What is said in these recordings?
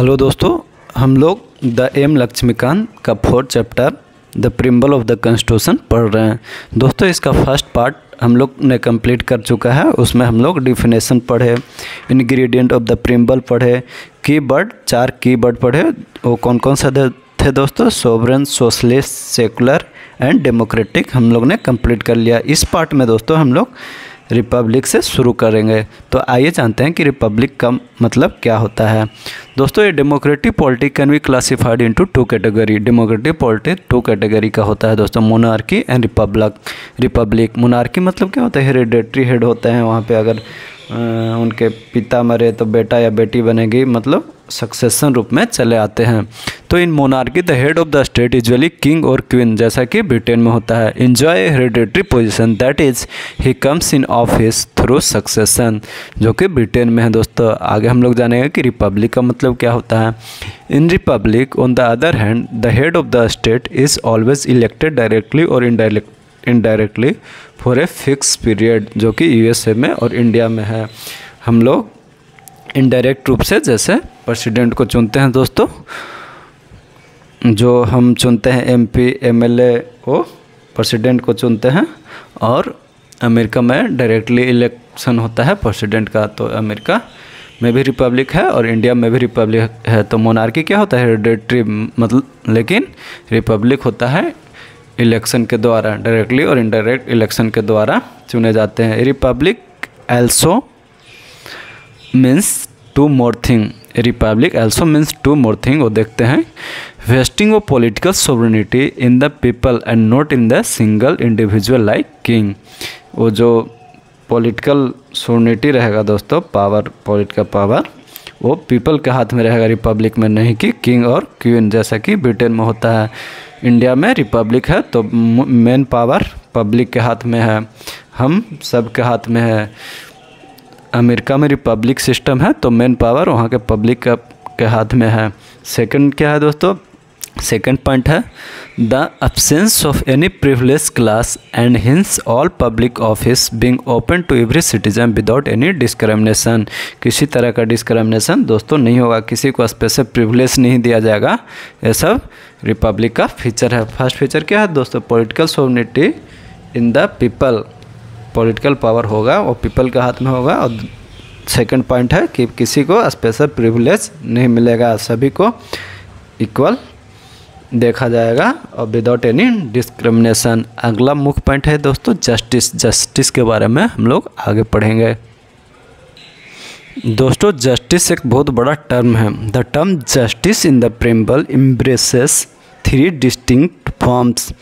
Hello दोस्तों, हम लोग द एम लक्ष्मीकांत का 4th chapter the preamble of the constitution पढ़ रहे हैं। दोस्तों इसका फर्स्ट पार्ट हम लोग ने कंप्लीट कर चुका है। उसमें हम लोग डिफिनेशन पढ़े, इंग्रेडिएंट ऑफ द प्रिम्बल पढ़े, कीवर्ड 4 कीवर्ड पढ़े। वो कौन कौन सा थे दोस्तों? Sovereign, socialist, secular and democratic हम लोग ने कंप्लीट कर लिया। इस पार्ट में दोस्तों हम लोग रिपब्लिक से शुरू करेंगे। तो आइए जानते हैं कि रिपब्लिक का मतलब क्या होता है। दोस्तों ये democratic politic can be classified into 2 category. Democratic politic 2 category का होता है दोस्तों, मोनार्की एंड रिपब्लिक। मोनार्की मतलब क्या होता है? हेरिडेटरी हेड होते हैं, वहाँ पे अगर उनके पिता मरे तो बेटा या बेटी बनेगी, मतलब सक्सेशन रूप में चले आते हैं। तो in monarchy the head of the state usually king और क्वीन, जैसा कि ब्रिटेन में होता है, enjoy hereditary position that is he comes in office through succession, जो कि ब्रिटेन में है दोस्तों। आगे हम लोग जानेंगे कि रिपब्लिक का मतलब क्या होता है। In republic on the other hand the head of the state is always elected directly और indirectly for a fix period, जो कि यूएसए में और इंडिया में है। हम लोग इनडायरेक्ट रूप से जैसे प्रेसिडेंट को चुनते हैं दोस्तों, जो हम चुनते हैं एमपी एमएलए, वो प्रेसिडेंट को चुनते हैं। और अमेरिका में डायरेक्टली इलेक्शन होता है प्रेसिडेंट का। तो अमेरिका में भी रिपब्लिक है और इंडिया में भी रिपब्लिक है। तो मोनार्की क्या होता है? हेरिडेटरी, मतलब, लेकिन रिपब्लिक होता है इलेक्शन के द्वारा, डायरेक्टली और इनडायरेक्ट इलेक्शन के द्वारा चुने जाते हैं। Republic also means 2 more thing। Republic also means 2 more thing। वो देखते हैं, wasting of political sovereignty in the people and not in the single individual like king. वो जो पॉलिटिकल सोवरेनिटी रहेगा दोस्तों, पावर, पॉलिटिकल पावर, वो पीपल के हाथ में रहेगा रिपब्लिक में, नहीं कि किंग और क्वीन जैसा कि ब्रिटेन में होता है। इंडिया में रिपब्लिक है तो मेन पावर पब्लिक के हाथ में है, हम सब के हाथ में है। अमेरिका में रिपब्लिक सिस्टम है तो मेन पावर वहाँ के पब्लिक के हाथ में है। सेकंड क्या है दोस्तों? सेकंड पॉइंट है the absence of any privilege class and hence all public office being open to every citizen without any discrimination. किसी तरह का डिस्क्रिमिनेशन दोस्तों नहीं होगा, किसी को स्पेशल प्रिविलेज नहीं दिया जाएगा। ये सब रिपब्लिक का फीचर है। फर्स्ट फीचर क्या है दोस्तों? Political sovereignty in the people, political power होगा वो पीपल के हाथ में होगा। और सेकंड पॉइंट है कि किसी को स्पेशल प्रिविलेज नहीं मिलेगा, सभी को इक्वल देखा जाएगा और विदाउट एनी डिस्क्रिमिनेशन। अगला मुख्य पॉइंट है दोस्तों जस्टिस। जस्टिस के बारे में हम लोग आगे पढ़ेंगे। दोस्तों जस्टिस एक बहुत बड़ा टर्म है। The term justice in the preamble embraces 3 distinct forms.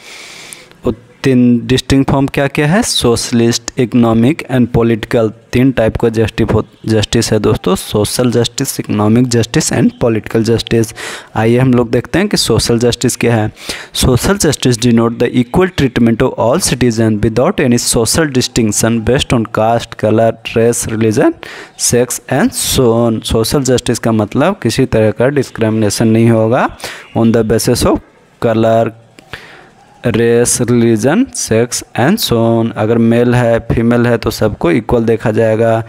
3 distinct form क्या क्या है? Socialist, economic and political. 3 type का जस्टिस है दोस्तों, social justice, economic justice and political justice. आइए हम लोग देखते हैं कि सोशल जस्टिस क्या है। Social justice denote the equal treatment of all citizen without any social distinction based on caste, colour, race, religion, sex and so on. Social justice का मतलब किसी तरह का डिस्क्रिमिनेशन नहीं होगा on the basis of colour, race, religion, sex and so on. अगर male है, female है तो सबको इक्वल देखा जाएगा।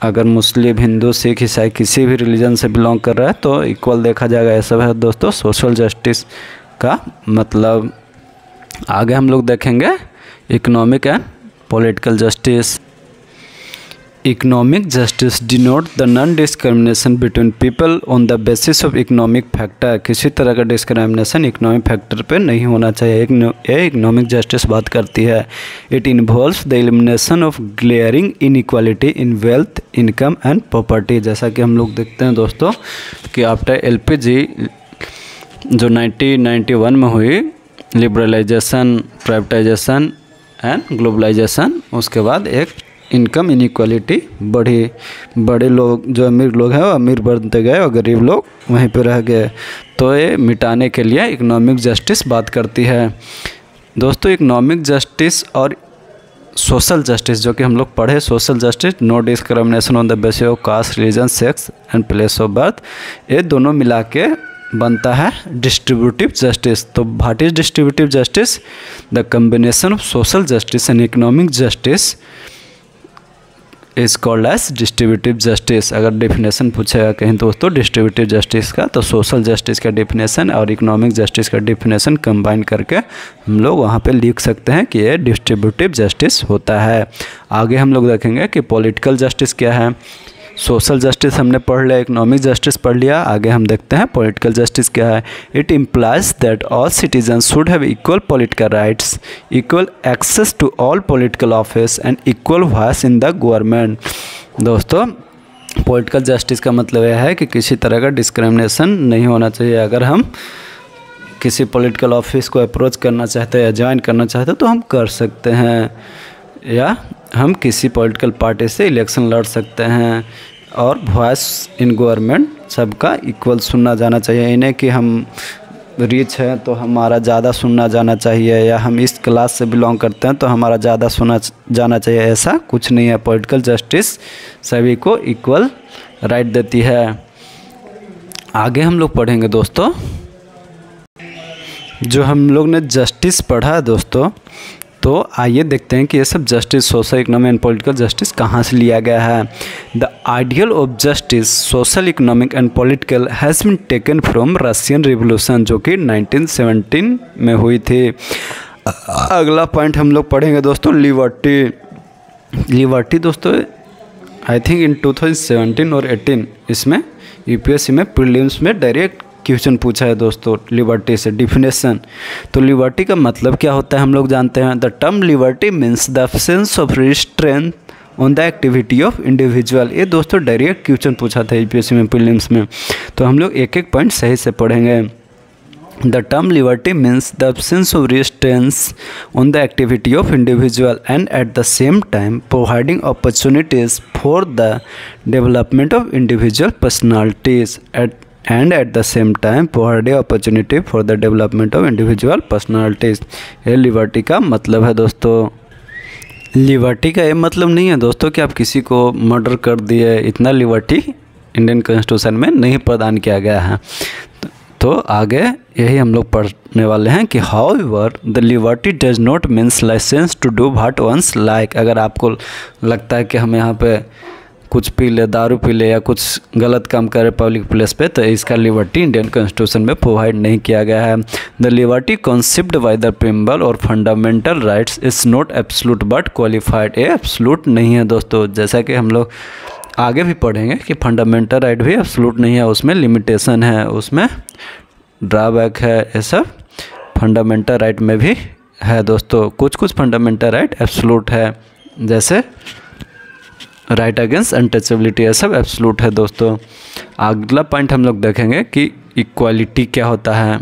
अगर मुस्लिम, हिंदू, सिख, ईसाई किसी भी रिलीजन से बिलोंग कर रहा है तो इक्वल देखा जाएगा। ये सब है दोस्तों सोशल जस्टिस का मतलब। आगे हम लोग देखेंगे economic and political justice. Economic justice denote the non discrimination between people on the basis of economic factor. किसी तरह का डिस्क्रिमिनेशन इकोनॉमिक फैक्टर पे नहीं होना चाहिए। ये इकोनॉमिक जस्टिस बात करती है। It involves the elimination of glaring inequality in wealth, income and property. जैसा कि हम लोग देखते हैं दोस्तों कि आफ्टर एलपीजी जो 1991 में हुई, लिबरलाइजेशन, प्राइवेटाइजेशन एंड ग्लोबलाइजेशन, उसके बाद एक इनकम इनइक्वालिटी बढ़ी। बड़े लोग, जो अमीर लोग हैं वो अमीर बनते गए और गरीब लोग वहीं पर रह गए। तो ये मिटाने के लिए इकोनॉमिक जस्टिस बात करती है। दोस्तों इकोनॉमिक जस्टिस और सोशल जस्टिस जो कि हम लोग पढ़े, social justice, no discrimination on the basis of caste, religion, sex and place of birth, ये दोनों मिला के बनता है डिस्ट्रीब्यूटिव जस्टिस। तो what is distributive justice? The combination of social justice and economic justice is called as distributive justice. अगर definition पूछेगा कहीं दोस्तों डिस्ट्रीब्यूटिव जस्टिस का, तो सोशल जस्टिस का डेफिनेशन और इकोनॉमिक जस्टिस का डेफिनेशन कंबाइन करके हम लोग वहाँ पे लिख सकते हैं कि ये डिस्ट्रीब्यूटिव जस्टिस होता है। आगे हम लोग देखेंगे कि पॉलिटिकल जस्टिस क्या है। सोशल जस्टिस हमने पढ़ लिया, इकोनॉमिक जस्टिस पढ़ लिया, आगे हम देखते हैं पॉलिटिकल जस्टिस क्या है। It implies that all citizen should have equal political rights, equal access to all political office and equal voice in the government. दोस्तों पॉलिटिकल जस्टिस का मतलब यह है कि किसी तरह का डिस्क्रिमिनेशन नहीं होना चाहिए। अगर हम किसी पॉलिटिकल ऑफिस को अप्रोच करना चाहते हैं या ज्वाइन करना चाहते हैं तो हम कर सकते हैं, या हम किसी पॉलिटिकल पार्टी से इलेक्शन लड़ सकते हैं। और वॉइस इन गवर्नमेंट सबका इक्वल सुनना जाना चाहिए। इन्हें कि हम रिच हैं तो हमारा ज़्यादा सुनना जाना चाहिए, या हम इस क्लास से बिलोंग करते हैं तो हमारा ज़्यादा सुना जाना चाहिए, ऐसा कुछ नहीं है। पॉलिटिकल जस्टिस सभी को इक्वल राइट देती है। आगे हम लोग पढ़ेंगे दोस्तों, जो हम लोग ने जस्टिस पढ़ा है दोस्तों, तो आइए देखते हैं कि ये सब justice, social, economic and political justice कहाँ से लिया गया है। The ideal of justice social, economic and political has been taken from Russian revolution, जो कि 1917 में हुई थी। अगला पॉइंट हम लोग पढ़ेंगे दोस्तों लिबर्टी। लिबर्टी दोस्तों आई थिंक इन 2017 और 18 इसमें यूपीएससी में प्रीलिम्स में डायरेक्ट क्वेश्चन पूछा है दोस्तों लिबर्टी से। डिफिनेशन, तो लिबर्टी का मतलब क्या होता है हम लोग जानते हैं। The term liberty means the absence of restraint on the activity of individual. ये दोस्तों डायरेक्ट क्वेश्चन पूछा था यूपीएससी में प्रीलिम्स में, तो हम लोग एक एक पॉइंट सही से पढ़ेंगे। The term liberty means the absence of restraints on the activity of individual and at the same time providing opportunities for the development of individual personalities and at the same time provide opportunity for the development of individual personalities। ये liberty का मतलब है दोस्तों। Liberty का ये मतलब नहीं है दोस्तों कि आप किसी को मर्डर कर दिए, इतना लिबर्टी इंडियन कॉन्स्टिट्यूशन में नहीं प्रदान किया गया है। तो आगे यही हम लोग पढ़ने वाले हैं कि however the liberty does not means licence to do what one's like. अगर आपको लगता है कि हम यहाँ पे कुछ पी ले, दारू पी ले, या कुछ गलत काम करे पब्लिक प्लेस पे, तो इसका लिबर्टी इंडियन कॉन्स्टिट्यूशन में प्रोवाइड नहीं किया गया है। The liberty concept by the preamble और fundamental rights is not absolute but qualified. ये एब्सोल्यूट नहीं है दोस्तों, जैसा कि हम लोग आगे भी पढ़ेंगे कि फंडामेंटल राइट भी एब्सोल्यूट नहीं है, उसमें लिमिटेशन है, उसमें ड्रॉबैक है। ये सब फंडामेंटल राइट में भी है दोस्तों। कुछ कुछ फंडामेंटल राइट एब्सोल्यूट है, जैसे राइट अगेंस्ट अनटचेबिलिटी, ये सब एब्सोल्यूट है दोस्तों। अगला पॉइंट हम लोग देखेंगे कि इक्वालिटी क्या होता है।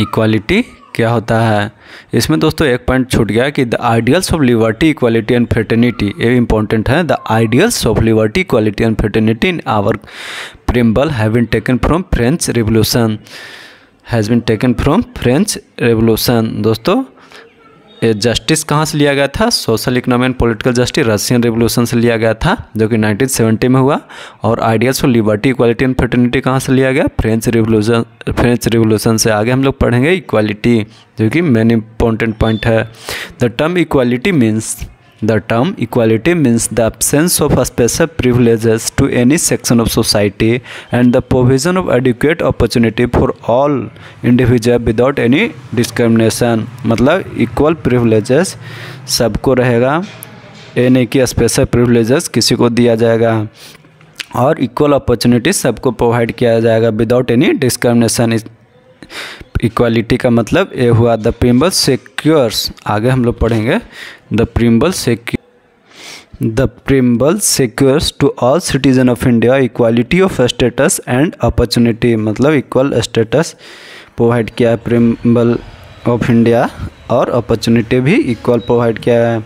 इक्वालिटी क्या होता है, इसमें दोस्तों एक पॉइंट छूट गया कि the ideals of liberty, equality and fraternity, ये इंपॉर्टेंट है। The ideals of liberty, equality and fraternity in our preamble have been taken from French revolution, has been taken from French revolution. दोस्तों ये justice कहाँ से लिया गया था, social, economic and political justice Russian revolution से लिया गया था, जो कि 1970 में हुआ। और ideals of liberty, equality and fraternity कहाँ से लिया गया, फ्रेंच रिवोल्यूशन से। आगे हम लोग पढ़ेंगे इक्वालिटी, जो कि मेन इंपॉर्टेंट पॉइंट है। The term equality means the absence of special privileges to any section of society and the provision of adequate opportunity for all individuals without any discrimination। मतलब equal privileges सबको रहेगा, ये नहीं कि special privileges किसी को दिया जाएगा, और इक्वल अपॉर्चुनिटी सबको प्रोवाइड किया जाएगा विदाउट एनी डिस्क्रिमिनेशन। इक्वालिटी का मतलब ये हुआ। द प्रीएम्बल सिक्योर्स, आगे हम लोग पढ़ेंगे, the preamble secures to all citizen of India equality of status and opportunity, मतलब इक्वल स्टेटस प्रोवाइड किया है प्रीएम्बल ऑफ इंडिया, और अपॉर्चुनिटी भी इक्वल प्रोवाइड किया है।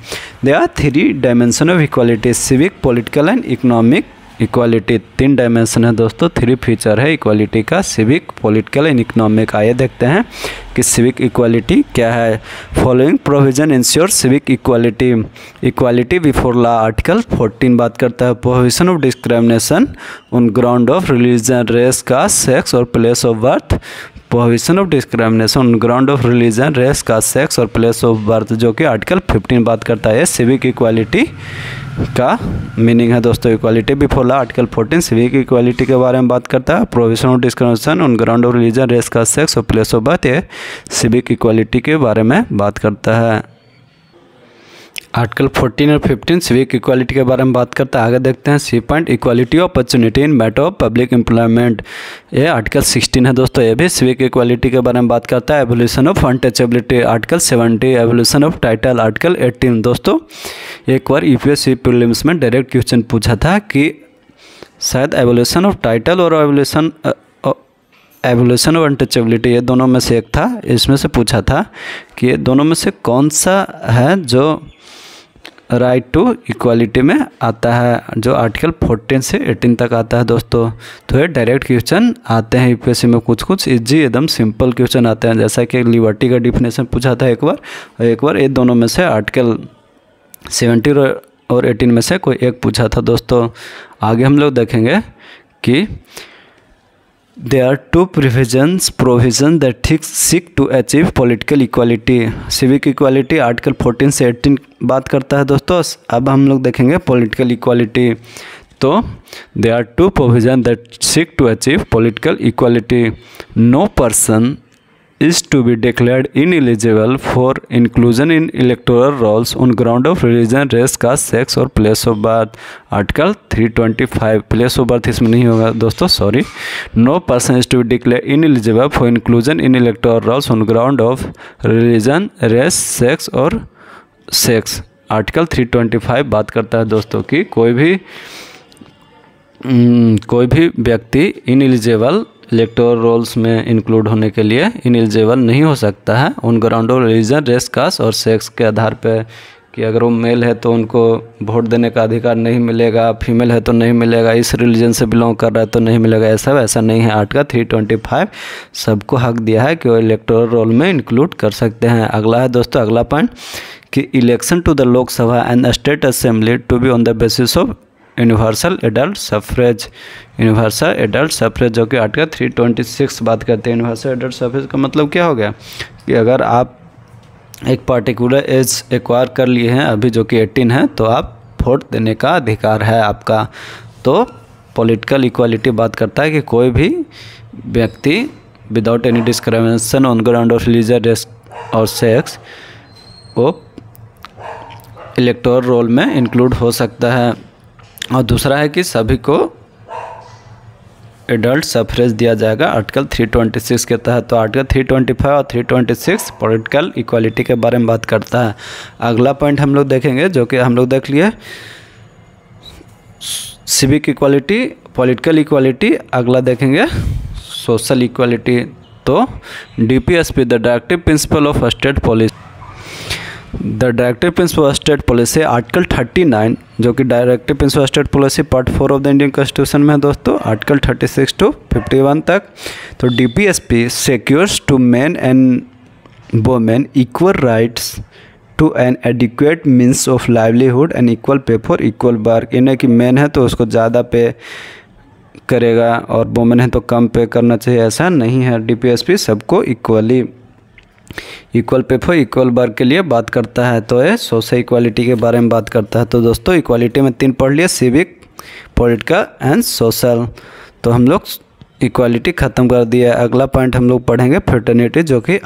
There are 3 dimension of equality, civic, political and economic equality. 3 dimension है दोस्तों, 3 feature है इक्वालिटी का, सिविक, पॉलिटिकल एंड इकोनॉमिक। आइए देखते हैं कि सिविक इक्वालिटी क्या है। Following provision ensure civic equality. Equality before law, article 14 बात करता है prohibition of discrimination on ground of religion, race, caste, sex और place of birth, prohibition of discrimination on ground of religion, race, caste, sex और place of birth, जो कि article 15 बात करता है। सिविक इक्वालिटी का मीनिंग है दोस्तों equality before law. Article 14 civic equality के बारे में बात करता है। Prohibition of discrimination on ground of religion, race, caste, sex और प्लेस ऑफ बर्थ, ये सिविक इक्वालिटी के बारे में बात करता है। आर्टिकल 14 और 15 सिविक इक्वालिटी के बारे में बात करता है। आगे देखते हैं C point, equality of opportunity in matter of public employment, ये आर्टिकल 16 है दोस्तों। ये भी सिविक इक्वालिटी के बारे में बात करता है। Evolution of untouchability article 70, evolution of title article 18। दोस्तों एक बार यूपीएससी प्रीलिम्स में डायरेक्ट क्वेश्चन पूछा था कि शायद एवोल्यूशन ऑफ टाइटल और एवोल्यूशन ऑफ अनटचेबिलिटी, ये दोनों में से एक था। इसमें से पूछा था कि ये दोनों में से कौन सा है जो राइट टू इक्वालिटी में आता है, जो आर्टिकल 14 से 18 तक आता है दोस्तों। तो ये डायरेक्ट क्वेश्चन आते हैं यूपीएससी में, कुछ इजी एकदम सिंपल क्वेश्चन आते हैं। जैसा कि लिबर्टी का डिफिनेशन पूछा था एक बार, और एक बार ये दोनों में से आर्टिकल 70 और 18 में से कोई एक पूछा था दोस्तों। आगे हम लोग देखेंगे कि There are two provisions that seek to achieve political equality. Civic equality article 14 से 18 बात करता है दोस्तों। अब हम लोग देखेंगे political equality। तो there are two provisions that seek to achieve political equality. No person is to be declared ineligible for inclusion in electoral rolls on ground of religion, race, caste, sex और place of birth। Article 325 place of birth इसमें नहीं होगा दोस्तों, sorry. No person is to be declared ineligible for inclusion in electoral rolls on ground of religion, race, sex और sex। Article 325 बात करता है दोस्तों कि कोई भी व्यक्ति इनएलिजिबल इलेक्टोरल रोल्स में इंक्लूड होने के लिए इनएलिजिबल नहीं हो सकता है उन ground of religion, race, caste और सेक्स के आधार पे, कि अगर वो मेल है तो उनको वोट देने का अधिकार नहीं मिलेगा, फीमेल है तो नहीं मिलेगा, इस रिलीजन से बिलोंग कर रहा है तो नहीं मिलेगा। ऐसा नहीं है। आर्टिकल 325 सबको हक दिया है कि वो इलेक्टोरल रोल में इंक्लूड कर सकते हैं। अगला है दोस्तों, अगला पॉइंट कि election to the Lok Sabha and state assembly to be on the basis of universal adult suffrage. Universal adult suffrage जो कि आर्टिकल 326 बात करते हैं। यूनिवर्सल एडल्ट सफरेज का मतलब क्या हो गया कि अगर आप एक पर्टिकुलर एज एक्वायर कर लिए हैं अभी, जो कि 18 है, तो आप वोट देने का अधिकार है आपका। तो पॉलिटिकल इक्वालिटी बात करता है कि कोई भी व्यक्ति without any discrimination on ground of religion, race और सेक्स वो इलेक्टोरल रोल में इंक्लूड हो सकता है। और दूसरा है कि सभी को एडल्ट सफरेज दिया जाएगा आर्टिकल 326 के तहत। तो आर्टिकल 325 और 326 पॉलिटिकल इक्वालिटी के बारे में बात करता है। अगला पॉइंट हम लोग देखेंगे, जो कि हम लोग देख लिए सिविक इक्वालिटी, पॉलिटिकल इक्वालिटी। अगला देखेंगे सोशल इक्वालिटी। तो DPSP the directive principle of state policy, the directive principle of state policy article 39, जो कि directive principle of state policy part 4 of the Indian constitution में है दोस्तों, आर्टिकल 36 to 51 तक। तो DPSP secures to man and women equal rights to an adequate means of livelihood and equal pay for equal work. यानी कि man है तो उसको ज़्यादा पे करेगा और वोमेन है तो कम पे करना चाहिए, ऐसा नहीं है। DPSP सबको equal pay for equal work के लिए बात करता है। तो ये सोशल इक्वालिटी के बारे में बात करता है। तो दोस्तों इक्वालिटी में 3 पढ़ लिए, सिविक, पॉलिटिकल एंड सोशल। तो हम लोग इक्वालिटी ख़त्म कर दिया। अगला पॉइंट हम लोग पढ़ेंगे फ्रेटर्निटी, जो कि